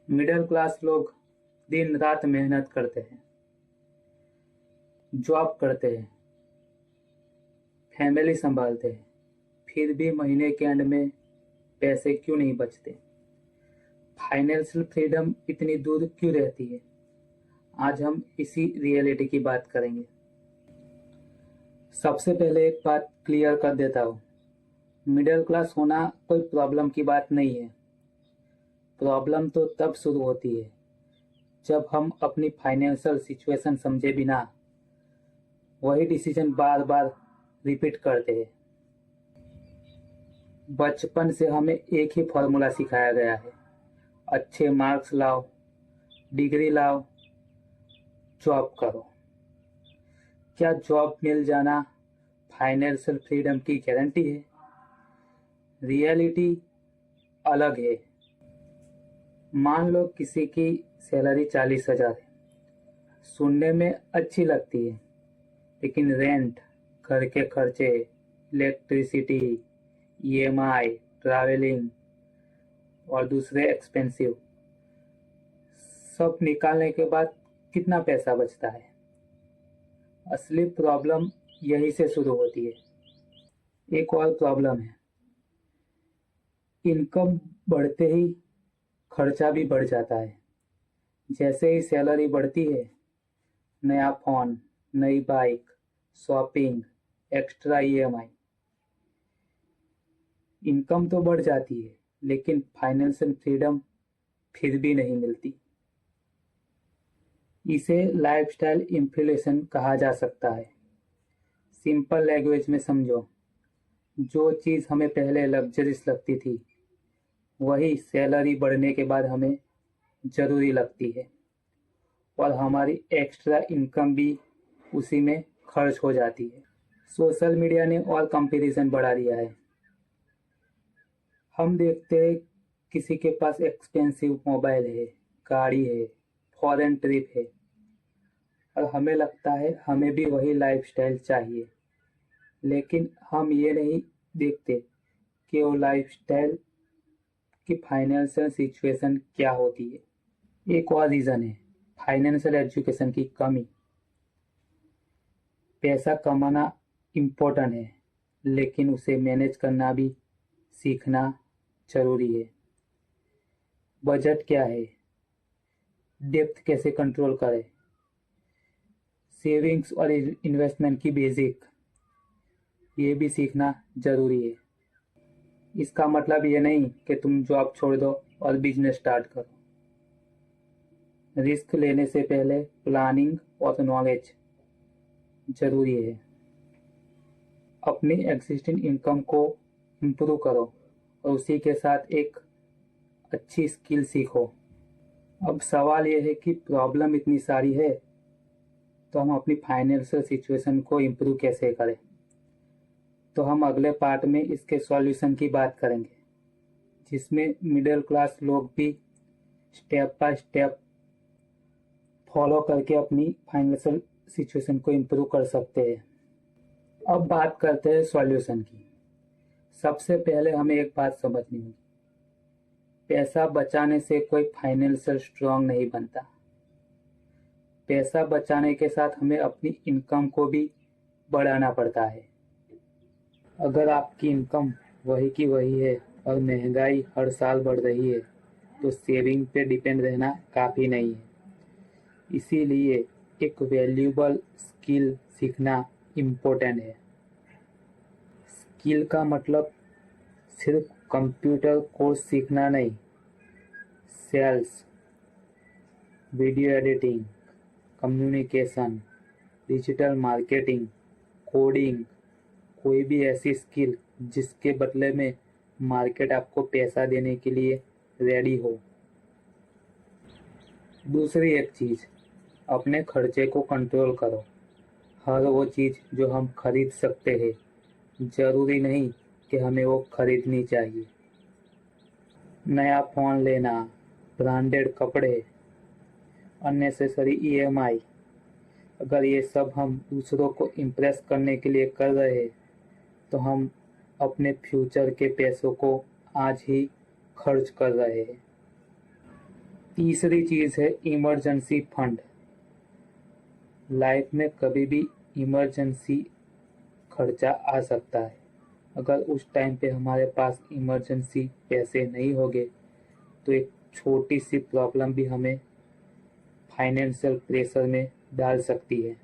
Middle class लोग दिन रात मेहनत करते हैं, जॉब करते हैं, फैमिली संभालते हैं, फिर भी महीने के एंड में पैसे क्यों नहीं बचते? फाइनेंशियल फ्रीडम इतनी दूर क्यों रहती है? आज हम इसी रियलिटी की बात करेंगे। सबसे पहले एक बात क्लियर कर देता हूँ, मिडिल क्लास होना कोई प्रॉब्लम की बात नहीं है। प्रॉब्लम तो तब शुरू होती है जब हम अपनी फाइनेंशियल सिचुएशन समझे बिना वही डिसीजन बार बार रिपीट करते हैं। बचपन से हमें एक ही फॉर्मूला सिखाया गया है, अच्छे मार्क्स लाओ, डिग्री लाओ, जॉब करो। क्या जॉब मिल जाना फाइनेंशियल फ्रीडम की गारंटी है? रियलिटी अलग है। मान लो किसी की सैलरी 40,000 है, सुनने में अच्छी लगती है, लेकिन रेंट, घर के खर्चे, इलेक्ट्रिसिटी, ईएमआई, ट्रैवलिंग और दूसरे एक्सपेंसिव सब निकालने के बाद कितना पैसा बचता है? असली प्रॉब्लम यही से शुरू होती है। एक और प्रॉब्लम है, इनकम बढ़ते ही खर्चा भी बढ़ जाता है। जैसे ही सैलरी बढ़ती है, नया फोन, नई bike, shopping, extra EMI. Income तो बढ़ जाती है, लेकिन फाइनेंशियल फ्रीडम फिर भी नहीं मिलती। इसे लाइफस्टाइल इन्फ्लेशन कहा जा सकता है। सिंपल लैंग्वेज में समझो, जो चीज़ हमें पहले लग्जरीज लगती थी, वही सैलरी बढ़ने के बाद हमें ज़रूरी लगती है, और हमारी एक्स्ट्रा इनकम भी उसी में खर्च हो जाती है। सोशल मीडिया ने और कंपैरिजन बढ़ा दिया है। हम देखते हैं किसी के पास एक्सपेंसिव मोबाइल है, गाड़ी है, फॉरेन ट्रिप है, और हमें लगता है हमें भी वही लाइफस्टाइल चाहिए। लेकिन हम ये नहीं देखते कि वो लाइफस्टाइल की फाइनेंशियल सिचुएशन क्या होती है। एक और रीज़न है फाइनेंशियल एजुकेशन की कमी। पैसा कमाना इम्पोर्टेंट है, लेकिन उसे मैनेज करना भी सीखना जरूरी है। बजट क्या है, डेप्थ कैसे कंट्रोल करें, सेविंग्स और इन्वेस्टमेंट की बेसिक, ये भी सीखना जरूरी है। इसका मतलब ये नहीं कि तुम जॉब छोड़ दो और बिजनेस स्टार्ट करो। रिस्क लेने से पहले प्लानिंग और नॉलेज जरूरी है। अपनी एग्जिस्टिंग इनकम को इम्प्रूव करो और उसी के साथ एक अच्छी स्किल सीखो। अब सवाल यह है कि प्रॉब्लम इतनी सारी है, तो हम अपनी फाइनेंशियल सिचुएशन को इम्प्रूव कैसे करें? तो हम अगले पार्ट में इसके सॉल्यूशन की बात करेंगे, जिसमें मिडिल क्लास लोग भी स्टेप बाय स्टेप फॉलो करके अपनी फाइनेंशियल सिचुएशन को इम्प्रूव कर सकते हैं। अब बात करते हैं सॉल्यूशन की। सबसे पहले हमें एक बात समझनी होगी, पैसा बचाने से कोई फाइनेंशियल स्ट्रांग नहीं बनता। पैसा बचाने के साथ हमें अपनी इनकम को भी बढ़ाना पड़ता है। अगर आपकी इनकम वही की वही है और महंगाई हर साल बढ़ रही है, तो सेविंग पे डिपेंड रहना काफ़ी नहीं है। इसीलिए एक वैल्यूएबल स्किल सीखना इम्पोर्टेंट है। स्किल का मतलब सिर्फ कंप्यूटर कोर्स सीखना नहीं, sales, video editing, communication, digital marketing, coding, कोई भी ऐसी स्किल जिसके बदले में मार्केट आपको पैसा देने के लिए रेडी हो। दूसरी एक चीज़, अपने खर्चे को कंट्रोल करो। हर वो चीज़ जो हम खरीद सकते हैं, ज़रूरी नहीं कि हमें वो खरीदनी चाहिए। नया फ़ोन लेना, ब्रांडेड कपड़े, अननेसेसरी ईएमआई, अगर ये सब हम दूसरों को इम्प्रेस करने के लिए कर रहे हैं, तो हम अपने फ्यूचर के पैसों को आज ही खर्च कर रहे हैं। तीसरी चीज है इमरजेंसी फंड। लाइफ में कभी भी इमरजेंसी खर्चा आ सकता है। अगर उस टाइम पे हमारे पास इमरजेंसी पैसे नहीं होंगे तो एक छोटी सी प्रॉब्लम भी हमें फाइनेंशियल प्रेशर में डाल सकती है।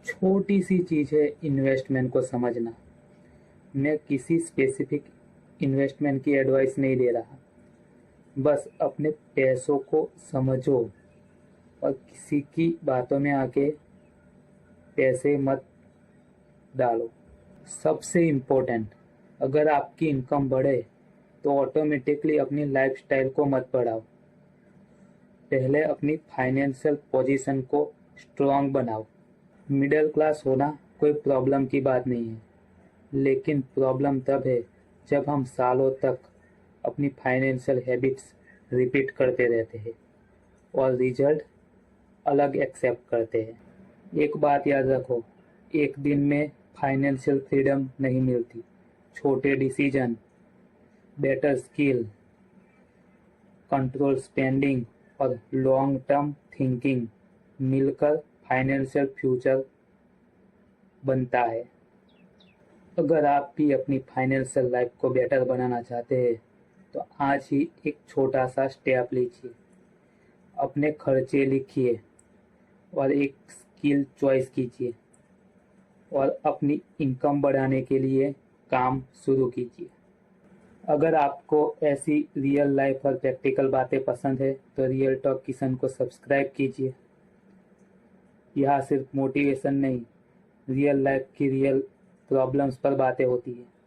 छोटी सी चीज है इन्वेस्टमेंट को समझना। मैं किसी स्पेसिफिक इन्वेस्टमेंट की एडवाइस नहीं दे रहा, बस अपने पैसों को समझो और किसी की बातों में आके पैसे मत डालो। सबसे इम्पोर्टेंट, अगर आपकी इनकम बढ़े तो ऑटोमेटिकली अपनी लाइफस्टाइल को मत बढ़ाओ। पहले अपनी फाइनेंशियल पोजीशन को स्ट्रांग बनाओ। मिडिल क्लास होना कोई प्रॉब्लम की बात नहीं है, लेकिन प्रॉब्लम तब है जब हम सालों तक अपनी फाइनेंशियल हैबिट्स रिपीट करते रहते हैं और रिजल्ट अलग एक्सेप्ट करते हैं। एक बात याद रखो, एक दिन में फाइनेंशियल फ्रीडम नहीं मिलती। छोटे decision, better skill, control spending और लॉन्ग टर्म थिंकिंग मिलकर फाइनेंशियल फ्यूचर बनता है। अगर आप भी अपनी फाइनेंशियल लाइफ को बेटर बनाना चाहते हैं तो आज ही एक छोटा सा स्टेप लीजिए। अपने खर्चे लिखिए और एक स्किल चॉइस कीजिए और अपनी इनकम बढ़ाने के लिए काम शुरू कीजिए। अगर आपको ऐसी रियल लाइफ और प्रैक्टिकल बातें पसंद है तो रियल टॉक किशन को सब्सक्राइब कीजिए। यहाँ सिर्फ मोटिवेशन नहीं, रियल लाइफ की रियल प्रॉब्लम्स पर बातें होती है।